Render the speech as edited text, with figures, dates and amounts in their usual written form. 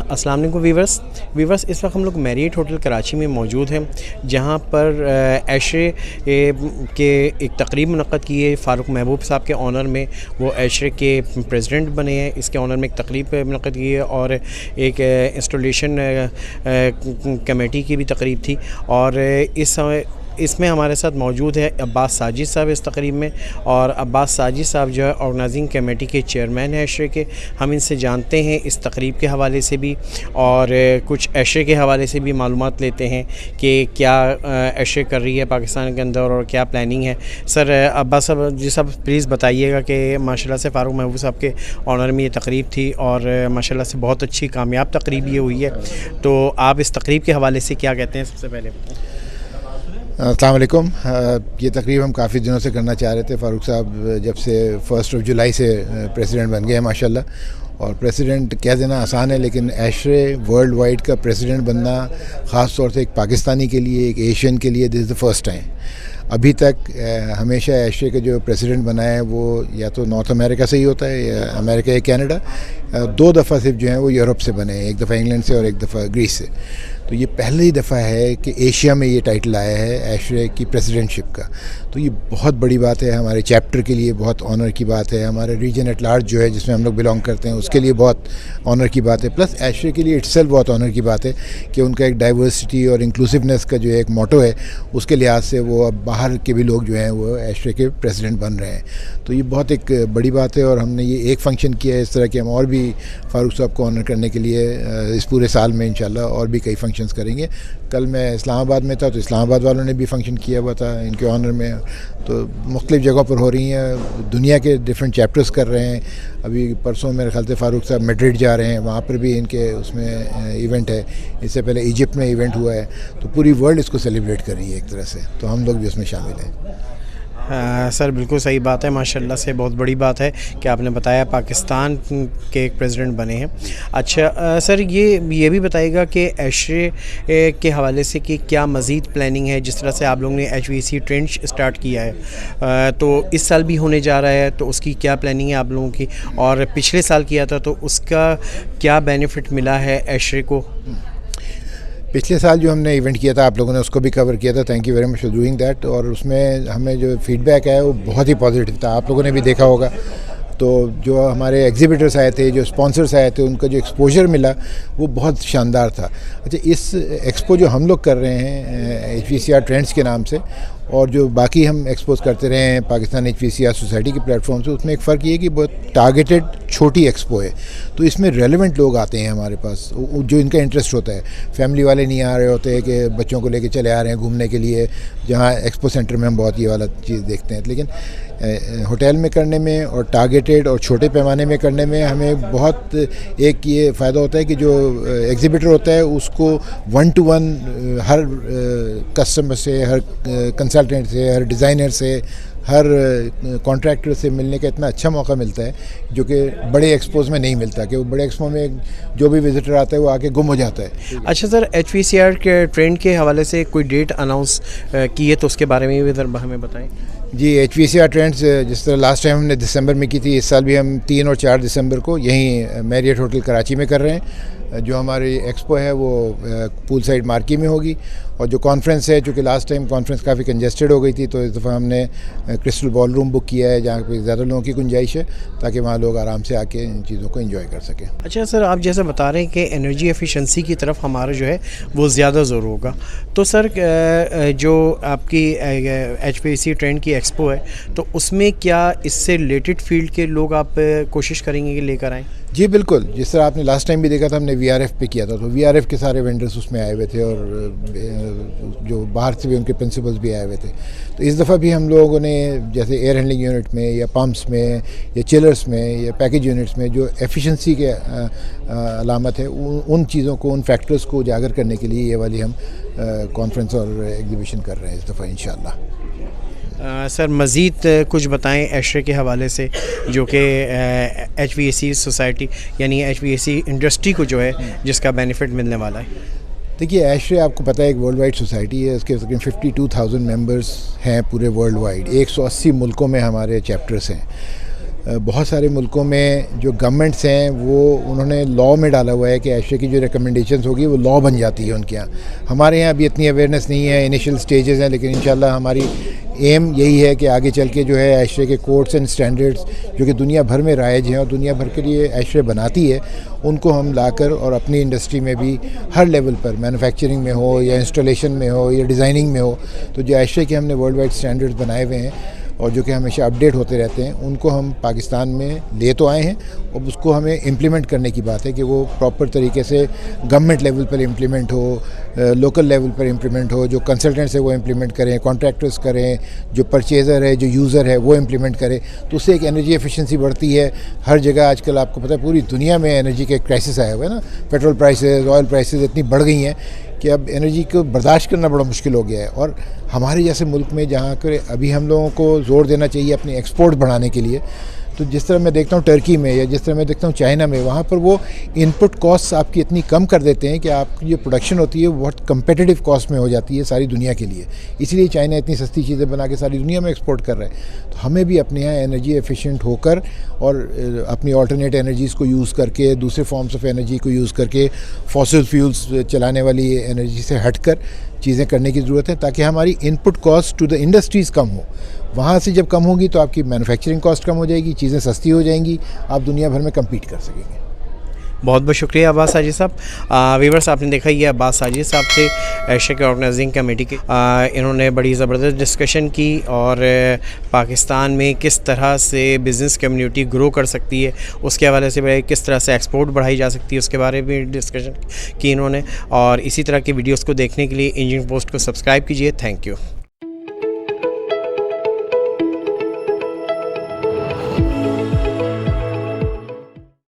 السلام علیکم ویورس اس وقت ہم لوگ میریٹ ہوٹل کراچی میں موجود ہیں، جہاں پر عشرے کے ایک تقریب منعقد کی ہے فاروق محبوب صاحب کے آنر میں۔ وہ عشرے کے پریزیڈنٹ بنے ہیں، اس کے آنر میں ایک تقریب منعقد کی ہے اور ایک انسٹالیشن کمیٹی کی بھی تقریب تھی، اور اس میں ہمارے ساتھ موجود ہے عباس ساجد صاحب اس تقریب میں، اور عباس ساجد صاحب جو ہے آرگنائزنگ کمیٹی کے چیئرمین ہیں عشرے کے۔ ہم ان سے جانتے ہیں اس تقریب کے حوالے سے بھی اور کچھ عشرے کے حوالے سے بھی معلومات لیتے ہیں کہ کیا عشرے کر رہی ہے پاکستان کے اندر اور کیا پلاننگ ہے۔ سر عباس صاحب جی صاحب پلیز بتائیے گا کہ ماشاء اللہ سے فاروق محبوب صاحب کے آنر میں یہ تقریب تھی اور ماشاء اللہ سے بہت اچھی کامیاب تقریب یہ ہوئی ہے، تو آپ اس تقریب کے حوالے سے کیا کہتے ہیں؟ سب سے پہلے السلام علیکم۔ یہ تقریب ہم کافی دنوں سے کرنا چاہ رہے تھے۔ فاروق صاحب جب سے 1 جولائی سے پریزیڈنٹ بن گئے ہیں ماشاءاللہ، اور پریزیڈنٹ کہہ دینا آسان ہے لیکن عشرے ورلڈ وائڈ کا پریزیڈنٹ بننا خاص طور سے ایک پاکستانی کے لیے، ایک ایشین کے لیے دس از دا فرسٹ ٹائم۔ ابھی تک ہمیشہ عشرے کے جو پریزیڈنٹ بنا ہے وہ یا تو نارتھ امریکہ سے ہی ہوتا ہے یا امریکہ یا کینیڈا، 2 دفعہ صرف جو ہیں وہ یورپ سے بنے ہیں، ایک دفعہ انگلینڈ سے اور ایک دفعہ گریس سے۔ تو یہ پہلی دفعہ ہے کہ ایشیا میں یہ ٹائٹل آیا ہے عشرے کی پریزیڈنٹ شپ کا، تو یہ بہت بڑی بات ہے ہمارے چیپٹر کے لیے، بہت آنر کی بات ہے، ہمارے ریجن ایٹ لارج جو ہے جس میں ہم لوگ بلانگ کرتے ہیں اس کے لیے بہت آنر کی بات ہے، پلس عشرے کے لیے اٹ سیلف بہت آنر کی بات ہے کہ ان کا ایک ڈائیورسٹی اور انکلوسیونیس کا جو ایک موٹو ہے اس کے لحاظ سے وہ اب باہر کے بھی لوگ جو ہیں وہ عشرے کے پریزیڈنٹ بن رہے ہیں، تو یہ بہت ایک بڑی بات ہے۔ اور ہم نے یہ ایک فنکشن کیا ہے، اس طرح کہ ہم اور بھی فاروق صاحب کو آنر کرنے کے لیے اس پورے سال میں انشاءاللہ اور بھی کئی فنکشنز کریں گے۔ کل میں اسلام آباد میں تھا تو اسلام آباد والوں نے بھی فنکشن کیا ہوا تھا ان کے آنر میں، تو مختلف جگہوں پر ہو رہی ہیں، دنیا کے ڈفرینٹ چیپٹرز کر رہے ہیں۔ ابھی پرسوں میرے خیال سے فاروق صاحب میڈرڈ جا رہے ہیں، وہاں پر بھی ان کے اس میں ایونٹ ہے، اس سے پہلے ایجپٹ میں ایونٹ ہوا ہے، تو پوری ورلڈ اس کو سیلیبریٹ کر رہی ہے ایک طرح سے، تو ہم لوگ بھی اس میں شامل ہیں۔ سر بالکل صحیح بات ہے، ماشاء اللہ سے بہت بڑی بات ہے کہ آپ نے بتایا پاکستان کے ایک پریزیڈنٹ بنے ہیں۔ اچھا سر یہ بھی بتائیے گا کہ عشرے کے حوالے سے کہ کیا مزید پلاننگ ہے، جس طرح سے آپ لوگوں نے HVAC ٹرینڈ اسٹارٹ کیا ہے تو اس سال بھی ہونے جا رہا ہے، تو اس کی کیا پلاننگ ہے آپ لوگوں کی، اور پچھلے سال کیا تھا تو اس کا کیا بینیفٹ ملا ہے عشرے کو؟ پچھلے سال جو ہم نے ایونٹ کیا تھا آپ لوگوں نے اس کو بھی کور کیا تھا، thank you very much for doing that, اور اس میں ہمیں جو فیڈ بیک آیا وہ بہت ہی پازیٹیو تھا، آپ لوگوں نے بھی دیکھا ہوگا۔ تو جو ہمارے ایگزیبیٹرس آئے تھے، جو اسپانسرس آئے تھے، ان کا جو ایکسپوجر ملا وہ بہت شاندار تھا۔ اچھا، اس ایکسپو جو ہم لوگ کر رہے ہیں HVACR ٹرینڈس کے نام سے، اور جو باقی ہم ایکسپوز کرتے رہے ہیں پاکستان HVACR سوسائٹی کے پلیٹ فارم سے، اس میں ایک فرق یہ ہے کہ بہت ٹارگیٹڈ چھوٹی ایکسپو ہے، تو اس میں ریلیونٹ لوگ آتے ہیں ہمارے پاس جو ان کا انٹرسٹ ہوتا ہے۔ فیملی والے نہیں آ رہے ہوتے کہ بچوں کو لے کے چلے آ رہے ہیں گھومنے کے لیے، جہاں ایکسپو سینٹر میں ہم بہت یہ والا چیز دیکھتے ہیں، لیکن ہوٹل میں کرنے میں اور ٹارگیٹڈ اور چھوٹے پیمانے میں کرنے میں ہمیں بہت ایک یہ فائدہ ہوتا ہے کہ جو ایگزیبیٹر ہوتا ہے اس کو 1 to 1 ہر کسٹمر سے، ہر کنسلٹنٹ سے، ہر ڈیزائنر سے، ہر کانٹریکٹر سے ملنے کا اتنا اچھا موقع ملتا ہے جو کہ بڑے ایکسپوز میں نہیں ملتا، کہ وہ بڑے ایکسپو میں جو بھی وزٹر آتا ہے وہ آ کے گم ہو جاتا ہے۔ اچھا سر، HVACR کے ٹرینڈ کے حوالے سے کوئی ڈیٹ اناؤنس کی ہے تو اس کے بارے میں بھی ذرا ہمیں بتائیں۔ جی، HVACR ٹرینڈز جس طرح لاسٹ ٹائم ہم نے دسمبر میں کی تھی، اس سال بھی ہم 3 اور 4 دسمبر کو یہیں میریٹ ہوٹل کراچی میں کر رہے ہیں۔ جو ہماری ایکسپو ہے وہ پول سائڈ مارکی میں ہوگی، اور جو کانفرنس ہے، چونکہ لاسٹ ٹائم کانفرنس کافی کنجسٹڈ ہو گئی تھی، تو اس دفعہ ہم نے کرسٹل بال روم بک کیا ہے جہاں پہ زیادہ لوگوں کی گنجائش ہے، تاکہ وہاں لوگ آرام سے آ کے ان چیزوں کو انجوائے کر سکیں۔ اچھا سر، آپ جیسے بتا رہے ہیں کہ انرجی ایفیشنسی کی طرف ہمارا جو ہے وہ زیادہ زور ہوگا، تو سر جو آپ کی HVAC ٹرینڈ کی ایکسپو ہے تو اس میں کیا اس سے ریلیٹڈ فیلڈ کے لوگ آپ کوشش کریں گے کہ لے کر آئیں؟ جی بالکل، جس طرح آپ نے لاسٹ ٹائم بھی دیکھا تھا ہم نے VRF پہ کیا تھا، تو VRF کے سارے وینڈرز اس میں آئے ہوئے تھے، اور جو باہر سے بھی ان کے پرنسپلز بھی آئے ہوئے تھے۔ تو اس دفعہ بھی ہم لوگوں نے جیسے ایئر ہینڈلنگ یونٹ میں یا پمپس میں یا چلرس میں یا پیکج یونٹس میں جو ایفیشنسی کے علامت ہے، ان چیزوں کو، ان فیکٹرز کو اجاگر کرنے کے لیے یہ والی ہم کانفرنس اور ایگزیبیشن کر رہے ہیں اس دفعہ انشاءاللہ۔ سر مزید کچھ بتائیں عشرے کے حوالے سے، جو کہ HVAC سوسائٹی یعنی HVAC انڈسٹری کو جو ہے جس کا بینیفٹ ملنے والا ہے۔ دیکھیے، عشرے آپ کو پتہ ہے ایک ورلڈ وائڈ سوسائٹی ہے، اس کے تقریباً 52,000 ممبرس ہیں پورے ورلڈ وائڈ، 180 ملکوں میں ہمارے چیپٹرس ہیں۔ بہت سارے ملکوں میں جو گورنمنٹس ہیں وہ انہوں نے لاء میں ڈالا ہوا ہے کہ ایشیا کی جو ریکمنڈیشنز ہوگی وہ لاء بن جاتی ہے ان کے یہاں. ہمارے یہاں ابھی اتنی اویئرنیس نہیں ہے, انیشیل سٹیجز ہیں, لیکن انشاءاللہ ہماری ایم یہی ہے کہ آگے چل کے جو ہے ایشیا کے کوڈس اینڈ سٹینڈرڈس جو کہ دنیا بھر میں رائج ہیں اور دنیا بھر کے لیے ایشیا بناتی ہے, ان کو ہم لا کر اور اپنی انڈسٹری میں بھی ہر لیول پر مینوفیکچرنگ میں ہو یا انسٹالیشن میں ہو یا ڈیزائننگ میں ہو, تو جو ایشیا کے ہم نے ورلڈ وائڈ سٹینڈرڈز بنائے ہوئے ہیں اور جو کہ ہمیشہ اپڈیٹ ہوتے رہتے ہیں, ان کو ہم پاکستان میں لے تو آئے ہیں. اب اس کو ہمیں امپلیمنٹ کرنے کی بات ہے کہ وہ پراپر طریقے سے گورنمنٹ لیول پر امپلیمنٹ ہو, لوکل لیول پر امپلیمنٹ ہو, جو کنسلٹنٹس ہیں وہ امپلیمنٹ کریں, کانٹریکٹرز کریں, جو پرچیزر ہے جو یوزر ہے وہ امپلیمنٹ کرے, تو اس سے ایک انرجی ایفیشنسی بڑھتی ہے. ہر جگہ آج کل آپ کو پتہ ہے پوری دنیا میں انرجی کا ایک کرائسس آیا ہوا ہے نا, پیٹرول پرائسز, آئل پرائسز اتنی بڑھ گئی ہیں کہ اب انرجی کو برداشت کرنا بڑا مشکل ہو گیا ہے. اور ہمارے جیسے ملک میں جہاں کہ ابھی ہم لوگوں کو زور دینا چاہیے اپنے ایکسپورٹ بڑھانے کے لیے, تو جس طرح میں دیکھتا ہوں ٹرکی میں یا جس طرح میں دیکھتا ہوں چائنا میں, وہاں پر وہ ان پٹ کاسٹ آپ کی اتنی کم کر دیتے ہیں کہ آپ کی جو پروڈکشن ہوتی ہے وہ بہت کمپیٹیٹیو کاسٹ میں ہو جاتی ہے ساری دنیا کے لیے. اسی لیے چائنا اتنی سستی چیزیں بنا کے ساری دنیا میں ایکسپورٹ کر رہا ہے. تو ہمیں بھی اپنے یہاں انرجی ایفیشینٹ ہو کر اور اپنی آلٹرنیٹ انرجیز کو یوز کر کے, دوسرے فارمز آف انرجی کو یوز کر کے, فاسل فیولز چلانے والی انرجی سے ہٹ کر چیزیں کرنے کی ضرورت ہے, تاکہ ہماری ان پٹ کاسٹ ٹو دا انڈسٹریز کم ہو. وہاں سے جب کم ہوگی تو آپ کی مینوفیکچرنگ کاسٹ کم ہو جائے گی, چیزیں سستی ہو جائیں گی, آپ دنیا بھر میں کمپیٹ کر سکیں گے. بہت بہت شکریہ عباس ساجد صاحب. ویورس آپ نے دیکھا یہ عباس ساجد صاحب تھے ایشیا کے آرگنائزنگ کمیٹی کے. انہوں نے بڑی زبردست ڈسکشن کی اور پاکستان میں کس طرح سے بزنس کمیونٹی گرو کر سکتی ہے اس کے حوالے سے, کس طرح سے ایکسپورٹ بڑھائی جا سکتی ہے اس کے بارے میں ڈسکشن کی انہوں نے. اور اسی طرح کی ویڈیوز کو دیکھنے کے لیے انجن پوسٹ کو سبسکرائب کیجیے. Thank you.